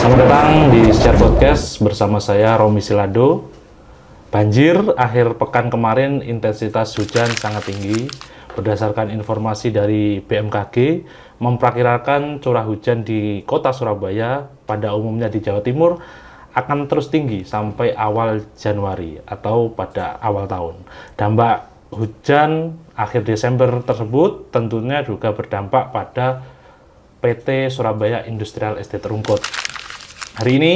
Selamat datang di Share Podcast bersama saya Romi Silado. Banjir akhir pekan kemarin intensitas hujan sangat tinggi. Berdasarkan informasi dari BMKG, memperkirakan curah hujan di kota Surabaya pada umumnya di Jawa Timur akan terus tinggi sampai awal Januari atau pada awal tahun. Dampak hujan akhir Desember tersebut tentunya juga berdampak pada PT Surabaya Industrial Estate Rungkut. Hari ini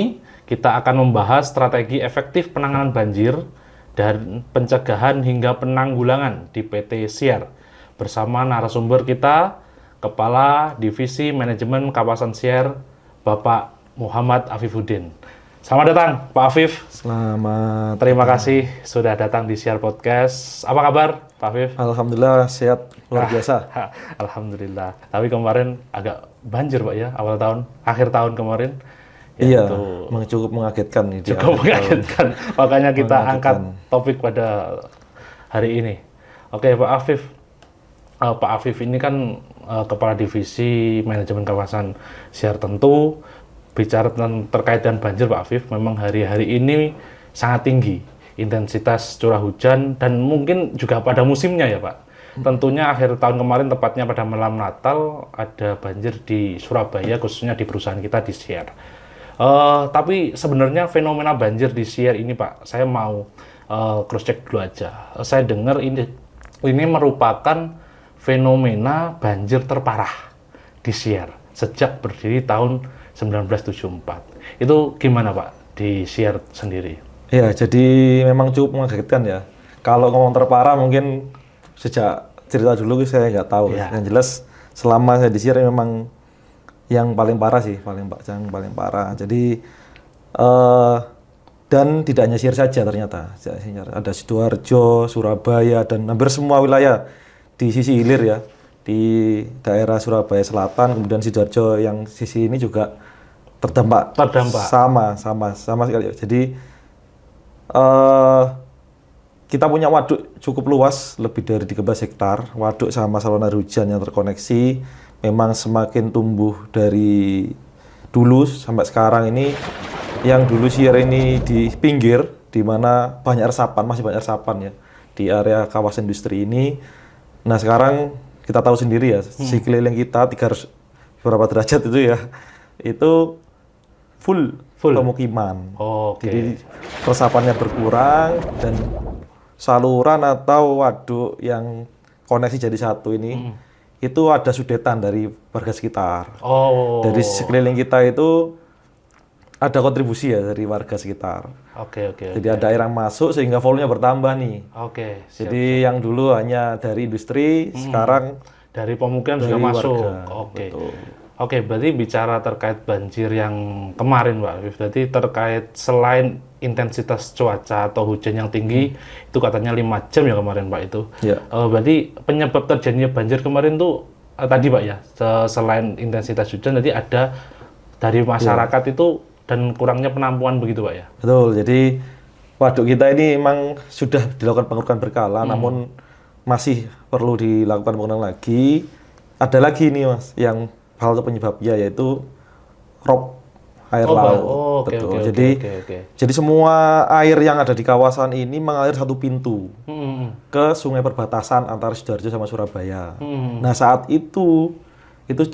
kita akan membahas strategi efektif penanganan banjir dan pencegahan hingga penanggulangan di PT Siar bersama narasumber kita, Kepala Divisi Manajemen Kawasan Siar, Bapak Muhammad Afifuddin. Selamat datang, Pak Afif. Selamat. Terima kasih sudah datang di Siar Podcast. Apa kabar, Pak Afif? Alhamdulillah sehat luar biasa. Alhamdulillah. Tapi kemarin agak banjir, Pak ya, awal tahun, akhir tahun kemarin. Iya, cukup mengagetkan nih. Cukup mengagetkan. Makanya kita angkat topik pada hari ini. Oke, Pak Afif. Pak Afif ini kan Kepala Divisi Manajemen Kawasan Siar. Tentu bicara terkait dengan banjir, Pak Afif, memang hari-hari ini sangat tinggi intensitas curah hujan dan mungkin juga pada musimnya ya, Pak. Tentunya akhir tahun kemarin, tepatnya pada malam Natal, ada banjir di Surabaya, khususnya di perusahaan kita di Siar. Tapi sebenarnya fenomena banjir di Siar ini, Pak, saya mau cross check dulu aja. Saya dengar ini merupakan fenomena banjir terparah di Siar sejak berdiri tahun 1974. Itu gimana, Pak, di Siar sendiri? Ya, jadi memang cukup mengagetkan ya. Kalau ngomong terparah mungkin sejak cerita dulu saya nggak tahu. Ya. Yang jelas selama saya di Siar memang yang paling parah sih, paling parah. Jadi dan tidak hanya Siar saja ternyata. Ada Sidoarjo, Surabaya, dan hampir semua wilayah di sisi hilir ya. Di daerah Surabaya Selatan, kemudian Sidoarjo yang sisi ini juga terdampak. Sama sekali. Jadi kita punya waduk cukup luas, lebih dari 13 hektar. Waduk sama saluran air hujan yang terkoneksi memang semakin tumbuh dari dulu sampai sekarang ini. Yang dulu Siar ini di pinggir, di mana masih banyak resapan ya, di area kawasan industri ini. Nah sekarang kita tahu sendiri ya, sekeliling kita 300 berapa derajat itu ya, itu full pemukiman. Jadi resapannya berkurang dan saluran atau waduk yang koneksi jadi satu ini itu ada sudetan dari warga sekitar. Dari sekeliling kita itu ada kontribusi ya dari warga sekitar. Jadi ada air yang masuk sehingga volumenya bertambah nih. Jadi yang dulu hanya dari industri, sekarang dari pemukiman juga masuk. Berarti bicara terkait banjir yang kemarin, Pak Afif, berarti terkait selain intensitas cuaca atau hujan yang tinggi, itu katanya 5 jam ya kemarin, Pak, itu. Ya. Berarti penyebab terjadinya banjir kemarin tuh tadi, Pak ya, selain intensitas hujan, tadi ada dari masyarakat itu dan kurangnya penampungan begitu, Pak ya? Betul, jadi waduk kita ini memang sudah dilakukan pengurukan berkala, namun masih perlu dilakukan pengurukan lagi. Ada lagi nih, Mas, yang hal penyebabnya yaitu rop air laut. Betul. Jadi semua air yang ada di kawasan ini mengalir satu pintu ke sungai perbatasan antara Sidoarjo sama Surabaya. Nah saat itu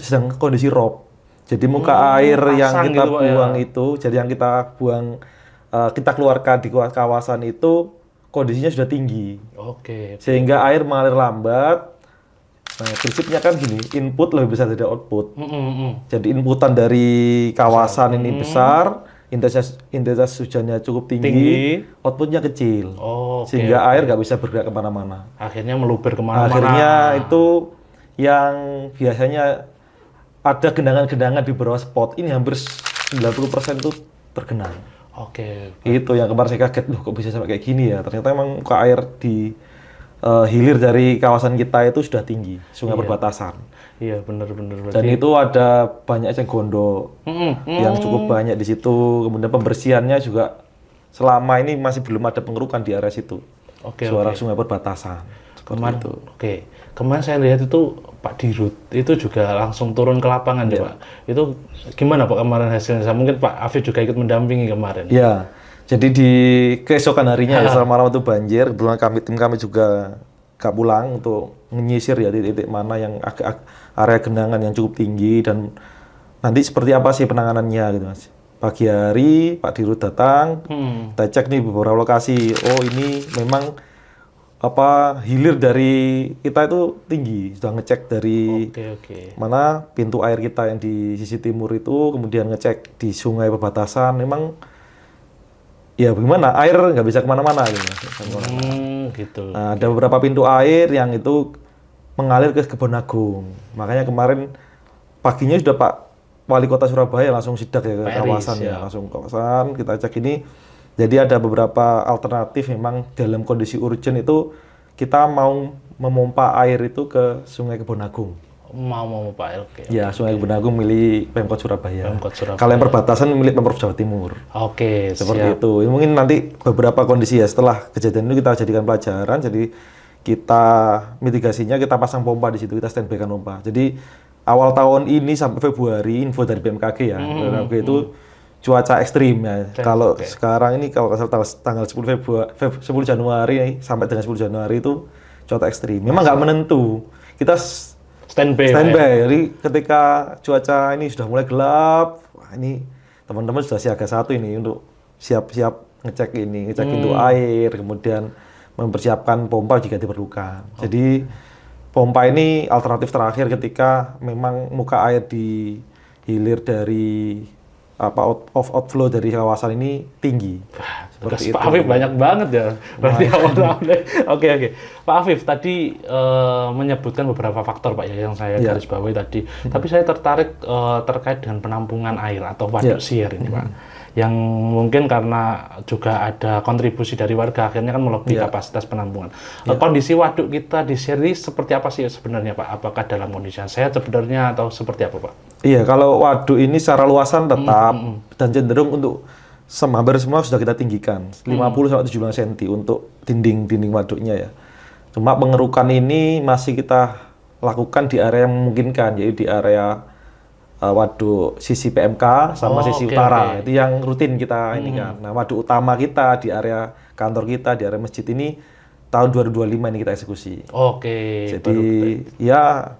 sedang kondisi rop. Jadi muka air yang kita gitu, buang itu, jadi yang kita buang, kita keluarkan di kawasan itu kondisinya sudah tinggi. Sehingga air mengalir lambat. Nah, prinsipnya kan gini, input lebih besar dari output. Jadi inputan dari kawasan ini besar, intensitas hujannya cukup tinggi, outputnya kecil. Sehingga air nggak bisa bergerak kemana-mana. Akhirnya meluber kemana-mana. Akhirnya itu yang biasanya ada genangan-genangan di beberapa spot, ini hampir 90% itu tergenang. Itu yang kemarin saya kaget, loh kok bisa sampai kayak gini ya. Ternyata memang muka air di hilir dari kawasan kita itu sudah tinggi, sungai perbatasan. Iya, benar. Dan itu ada banyak eceng gondok yang cukup banyak di situ. Kemudian pembersihannya juga selama ini masih belum ada pengerukan di area situ. Sungai perbatasan. Kemarin, kemarin saya lihat itu Pak Dirut itu juga langsung turun ke lapangan ya Pak. Itu gimana Pak kemarin hasilnya? Mungkin Pak Afif juga ikut mendampingi kemarin. Ya, jadi di keesokan harinya ya selama malam itu banjir, kebetulan tim kami juga gak pulang untuk menyisir ya titik-titik mana yang agak area genangan yang cukup tinggi dan nanti seperti apa sih penanganannya gitu Mas. Pagi hari Pak Dirut datang, kita cek nih beberapa lokasi. Oh ini memang hilir dari kita itu tinggi, sudah ngecek dari mana pintu air kita yang di sisi timur itu, kemudian ngecek di sungai perbatasan, memang ya bagaimana air nggak bisa kemana-mana gitu. Gitu. Nah, ada beberapa pintu air yang itu mengalir ke Kebon Agung, makanya kemarin paginya sudah Pak Wali Kota Surabaya langsung sidak ya ke kawasan ya, langsung kawasan kita cek ini. Jadi ada beberapa alternatif memang dalam kondisi urgent itu kita mau memompa air itu ke Sungai Kebon Agung. Mau memompa air, Ya, Sungai Kebon Agung milik Pemkot Surabaya. Kalau yang perbatasan milik Pemprov Jawa Timur. Seperti itu. Mungkin nanti beberapa kondisi ya setelah kejadian itu kita jadikan pelajaran. Jadi kita mitigasinya kita pasang pompa di situ, kita standby-kan pompa. Jadi awal tahun ini sampai Februari info dari BMKG ya. BMKG itu cuaca ekstrim ya. Kalau sekarang ini kalau tanggal 10 Januari sampai dengan 10 Januari itu cuaca ekstrim. Memang nggak menentu. Kita standby. Jadi ketika cuaca ini sudah mulai gelap, wah ini teman-teman sudah siaga 1 ini untuk siap-siap ngecek pintu air, kemudian mempersiapkan pompa jika diperlukan. Jadi pompa ini alternatif terakhir ketika memang muka air di hilir dari outflow dari kawasan ini tinggi. Pak Afif banyak banget ya. Berarti awal-awalnya. Oke. Pak Afif tadi menyebutkan beberapa faktor Pak ya yang saya garis bawahi tadi. Tapi saya tertarik terkait dengan penampungan air atau waduk sihir ini Pak. Yang mungkin karena juga ada kontribusi dari warga akhirnya kan melebihi kapasitas penampungan. Kondisi waduk kita di sini seperti apa sih sebenarnya Pak? Apakah dalam kondisi yang sehat sebenarnya atau seperti apa Pak? Iya, kalau waduk ini secara luasan tetap dan cenderung untuk hampir semua sudah kita tinggikan 50-75 cm untuk dinding waduknya ya. Cuma pengerukan ini masih kita lakukan di area yang memungkinkan, yaitu di area waduk sisi PMK sama sisi utara. Itu yang rutin kita ini kan. Nah, waduk utama kita di area kantor kita, di area masjid ini tahun 2025 ini kita eksekusi. Jadi ya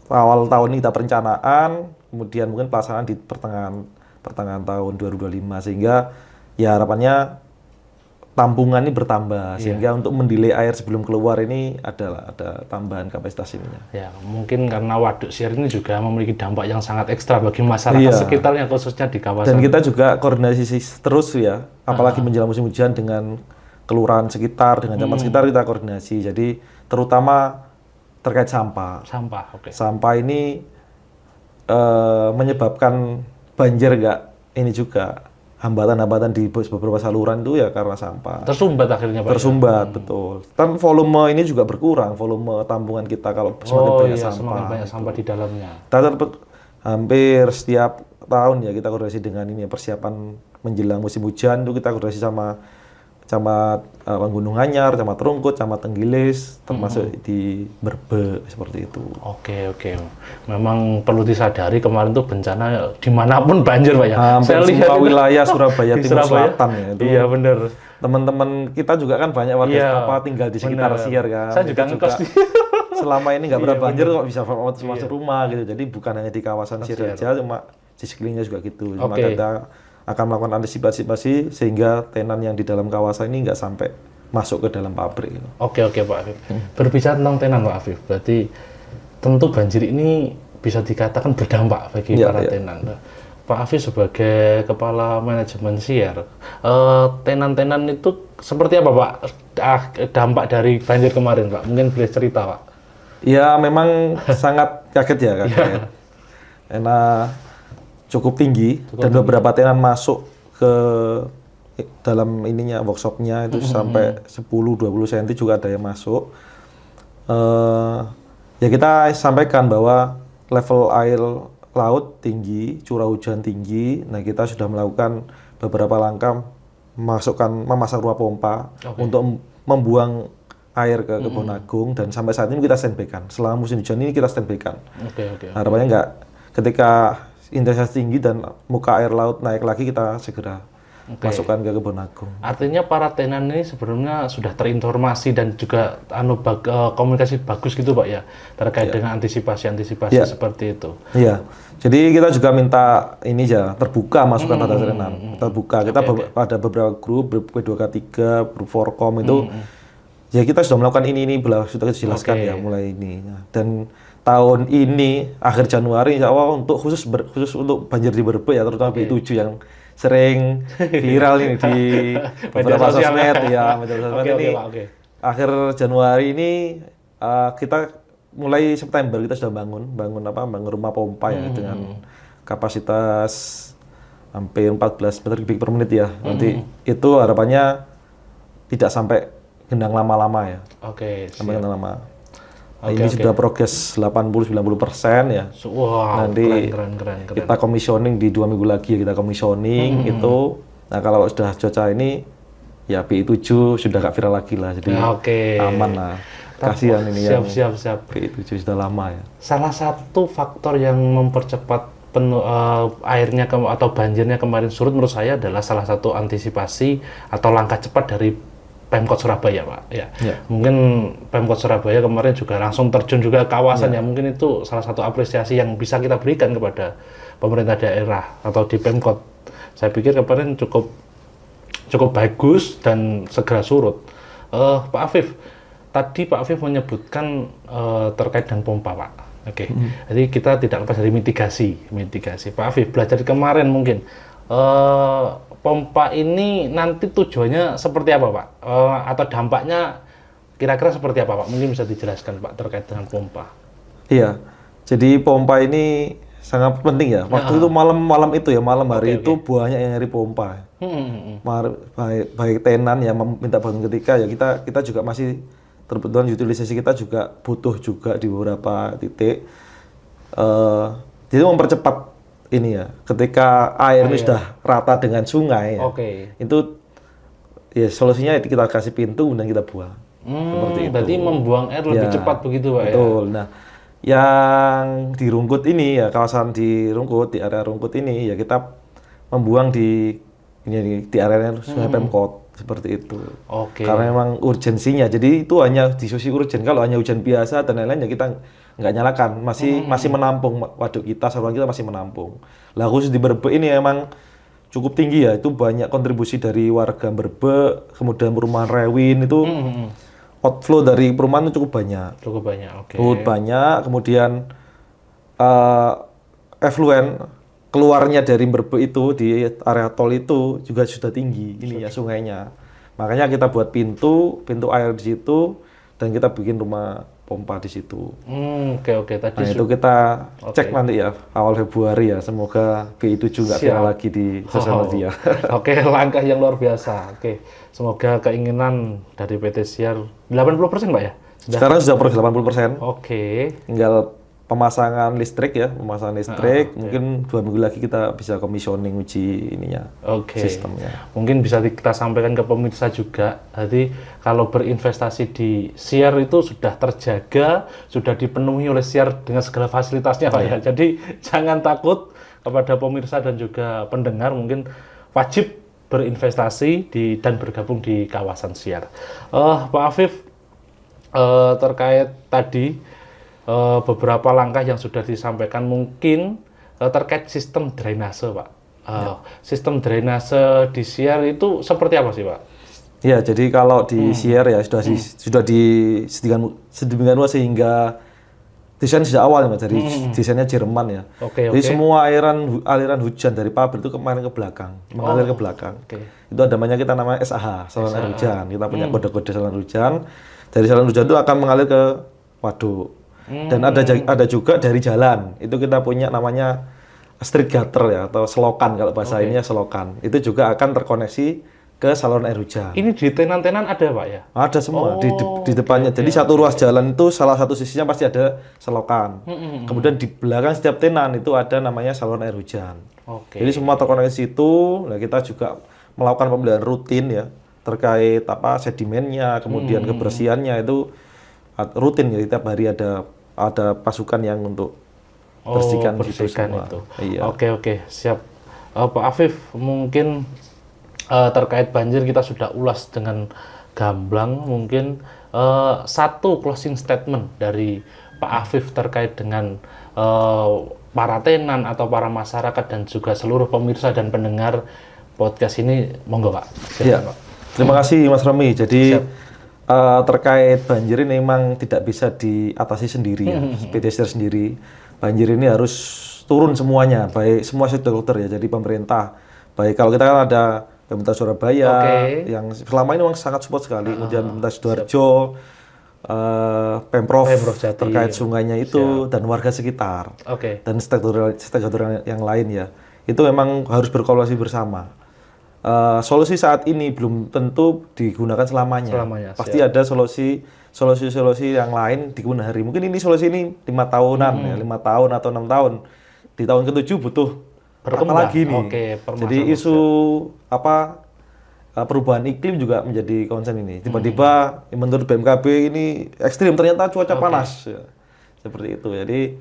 awal tahun ini kita perencanaan, kemudian mungkin pelaksanaan di pertengahan tahun 2025 sehingga ya harapannya tampungan ini bertambah sehingga untuk mendelay air sebelum keluar ini ada tambahan kapasitas ininya. Ya, mungkin karena waduk sihir ini juga memiliki dampak yang sangat ekstra bagi masyarakat sekitarnya khususnya di kawasan. Dan kita juga koordinasi terus ya, apalagi menjelang musim hujan dengan kelurahan sekitar, dengan camat sekitar kita koordinasi. Jadi terutama terkait sampah. Sampah ini menyebabkan banjir ini juga hambatan-hambatan di beberapa saluran itu ya karena sampah. Tersumbat akhirnya Pak. Tersumbat, betul. Dan volume ini juga berkurang, volume tampungan kita kalau semakin banyak sampah. Semakin banyak sampah di dalamnya. Hampir setiap tahun ya kita koordinasi dengan ini persiapan menjelang musim hujan itu kita koordinasi sama Camat Gunung Anyar, Camat Rungkut, Camat Tenggilis, termasuk di Berbek seperti itu. Oke. Memang perlu disadari kemarin tuh bencana dimanapun banjir Pak ya. Saya lihat semua wilayah Surabaya Timur Selatan ya. Itu iya benar. Teman-teman kita juga kan banyak warga tinggal di sekitar Sihir kan. Saya juga ngekos di selama ini nggak pernah banjir kok bisa masuk rumah gitu. Jadi bukan hanya di kawasan Sihir aja, cuma di sekelilingnya juga gitu. Cuma kita akan melakukan antisipasi sehingga tenan yang di dalam kawasan ini nggak sampai masuk ke dalam pabrik. Oke Pak Afif. Berbicara tentang tenan Pak Afif, berarti tentu banjir ini bisa dikatakan berdampak bagi para tenan. Pak Afif sebagai kepala manajemen Sihir, tenan-tenan itu seperti apa Pak dampak dari banjir kemarin Pak? Mungkin boleh cerita Pak? Ya memang sangat kaget ya karena cukup tinggi dan beberapa tenan masuk ke dalam workshopnya itu sampai 10-20 cm juga ada yang masuk. Ya kita sampaikan bahwa level air laut tinggi, curah hujan tinggi. Nah kita sudah melakukan beberapa langkah memasang ruang pompa untuk membuang air ke Kebon Agung dan sampai saat ini kita standby-kan. Selama musim hujan ini kita standby-kan. Oke. Harapannya nggak ketika intensitas tinggi dan muka air laut naik lagi kita segera masukkan ke Kebon Agung. Artinya para tenan ini sebelumnya sudah terinformasi dan juga komunikasi bagus gitu Pak ya terkait dengan antisipasi seperti itu. Iya. Jadi kita juga minta ini ya terbuka masukan pada tenan. Terbuka. Kita pada beberapa grup P2K3, grup Forkom itu ya kita sudah melakukan ini sudah kita jelaskan ya mulai ini. Dan tahun ini akhir Januari insya Allah untuk khusus untuk banjir di Berbek ya terutama B7 yang sering viral ini di beberapa sosmed ya media sosmed ini. Akhir Januari ini kita mulai September kita sudah bangun rumah pompa ya dengan kapasitas hampir 14 meter kubik per menit ya. Nanti itu harapannya tidak sampai gendang lama-lama ya. Sampai gendang lama. Ini sudah progres 80-90% ya. Wow, nanti keren. kita commissioning di 2 minggu lagi kita commissioning itu. Nah kalau sudah cuaca ini ya PI7 sudah gak viral lagi lah. Jadi aman lah. Kasihan ini siap. PI7 sudah lama ya. Salah satu faktor yang mempercepat airnya atau banjirnya kemarin surut menurut saya adalah salah satu antisipasi atau langkah cepat dari Pemkot Surabaya Pak. Ya. Mungkin Pemkot Surabaya kemarin juga langsung terjun juga ke kawasan ya. Mungkin itu salah satu apresiasi yang bisa kita berikan kepada pemerintah daerah atau di Pemkot. Saya pikir kemarin cukup bagus dan segera surut. Pak Afif, tadi Pak Afif menyebutkan terkait dengan pompa Pak. Jadi kita tidak lepas dari mitigasi. Pak Afif belajar kemarin mungkin. Pompa ini nanti tujuannya seperti apa Pak? Atau dampaknya kira-kira seperti apa Pak? Mungkin bisa dijelaskan Pak terkait dengan pompa. Iya, jadi pompa ini sangat penting ya. Waktu itu malam hari itu banyak yang nyari pompa. Baik tenan yang minta bangun ketika ya kita juga masih kebetulan utilisasi kita juga butuh juga di beberapa titik. Jadi mempercepat ini ya, ketika air ini sudah rata dengan sungai, itu ya solusinya kita kasih pintu dan kita buang. Seperti itu. Berarti membuang air lebih cepat begitu Pak ya? Betul. Nah, yang di Rungkut ini ya, kawasan di Rungkut, di area Rungkut ini ya kita membuang di area sungai Pemkot seperti itu. Karena memang urgensinya. Jadi itu hanya di sisi urgen. Kalau hanya hujan biasa dan lain-lain ya kita nggak nyalakan, masih menampung waduk kita, saluran kita masih menampung. Lah khusus di Berbek ini emang cukup tinggi ya, itu banyak kontribusi dari warga Berbek, kemudian perumahan Rewin itu outflow dari perumahan itu cukup banyak. Cukup banyak, kemudian effluent keluarnya dari Berbek itu di area tol itu juga sudah tinggi ini ya sungainya. Makanya kita buat pintu air di situ dan kita bikin rumah pompa di situ. Tadi nah itu kita cek nanti ya awal Februari ya. Semoga PI7 nggak viral lagi di sosial media. Langkah yang luar biasa. Semoga keinginan dari PT Siar 80% Pak ya? Sekarang sudah progres 80%. Tinggal pemasangan listrik ya, mungkin 2 minggu lagi kita bisa commissioning uji ininya, sistemnya. Mungkin bisa kita sampaikan ke pemirsa juga, jadi kalau berinvestasi di Siar itu sudah terjaga, sudah dipenuhi oleh Siar dengan segala fasilitasnya Pak ya. Jadi jangan takut kepada pemirsa dan juga pendengar, mungkin wajib berinvestasi dan bergabung di kawasan Siar. Pak Afif, terkait tadi beberapa langkah yang sudah disampaikan mungkin terkait sistem drainase Pak. Sistem drainase di Siar itu seperti apa sih Pak? Ya, jadi kalau di Siar ya sudah sedemikian rupa sehingga desain sejak awal ya, dari desainnya Jerman ya. Jadi semua aliran hujan dari pabrik itu kemarin ke belakang, mengalir ke belakang. Itu ada namanya SAH, saluran air hujan. Kita punya kode-kode saluran hujan. Dari saluran hujan itu akan mengalir ke waduk. Dan ada juga dari jalan. Itu kita punya namanya street gutter ya atau selokan kalau bahasa ininya selokan. Itu juga akan terkoneksi ke saluran air hujan. Ini di tenan-tenan ada Pak ya? Ada semua di depannya. Jadi satu ruas jalan itu salah satu sisinya pasti ada selokan. Kemudian di belakang setiap tenan itu ada namanya saluran air hujan. Jadi semua terkoneksi situ. Nah, kita juga melakukan pemeliharaan rutin ya. terkait sedimennya, kemudian kebersihannya itu rutin ya, tiap hari ada pasukan yang untuk bersihkan semua. itu. Iya. Oke, siap. Pak Afif, mungkin terkait banjir kita sudah ulas dengan gamblang. Mungkin satu closing statement dari Pak Afif terkait dengan para tenan atau para masyarakat dan juga seluruh pemirsa dan pendengar podcast ini, monggo Pak. Iya. Terima kasih Mas Romi. Jadi terkait banjir ini memang tidak bisa diatasi sendiri ya, PDSR sendiri. Banjir ini harus turun semuanya, baik semua stakeholder ya. Jadi pemerintah, baik kalau kita kan ada pemerintah Surabaya yang selama ini memang sangat support sekali, kemudian pemerintah Sidoarjo, Pemprov Jati, terkait sungainya itu dan warga sekitar, dan stakeholder yang lain ya. Itu memang harus berkolaborasi bersama. Solusi saat ini belum tentu digunakan selamanya. Pasti ada solusi yang lain di kemudian hari. Mungkin ini solusi ini 5 tahunan ya, 5 tahun atau 6 tahun. Di tahun ke-7 butuh apa lagi nih. Jadi isu perubahan iklim juga menjadi concern ini. Tiba-tiba menurut BMKG ini ekstrim, ternyata cuaca panas ya. Seperti itu. Jadi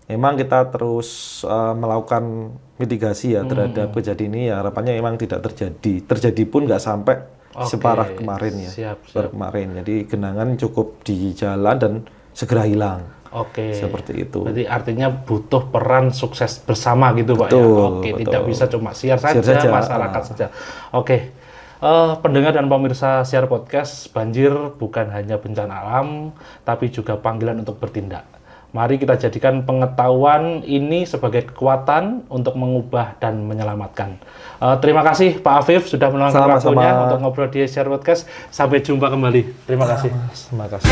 memang kita terus melakukan mitigasi ya terhadap kejadian ini ya, harapannya memang tidak terjadi. Terjadi pun nggak sampai separah kemarin ya. Kemarin. Jadi genangan cukup di jalan dan segera hilang. Seperti itu. Berarti artinya butuh peran sukses bersama gitu Pak ya. Tidak bisa cuma siar saja, masyarakat saja. Pendengar dan pemirsa Siar Podcast, banjir bukan hanya bencana alam, tapi juga panggilan untuk bertindak. Mari kita jadikan pengetahuan ini sebagai kekuatan untuk mengubah dan menyelamatkan. Terima kasih Pak Afif sudah meluangkan waktunya untuk ngobrol di Share Podcast. Sampai jumpa kembali. Terima kasih. Terima kasih.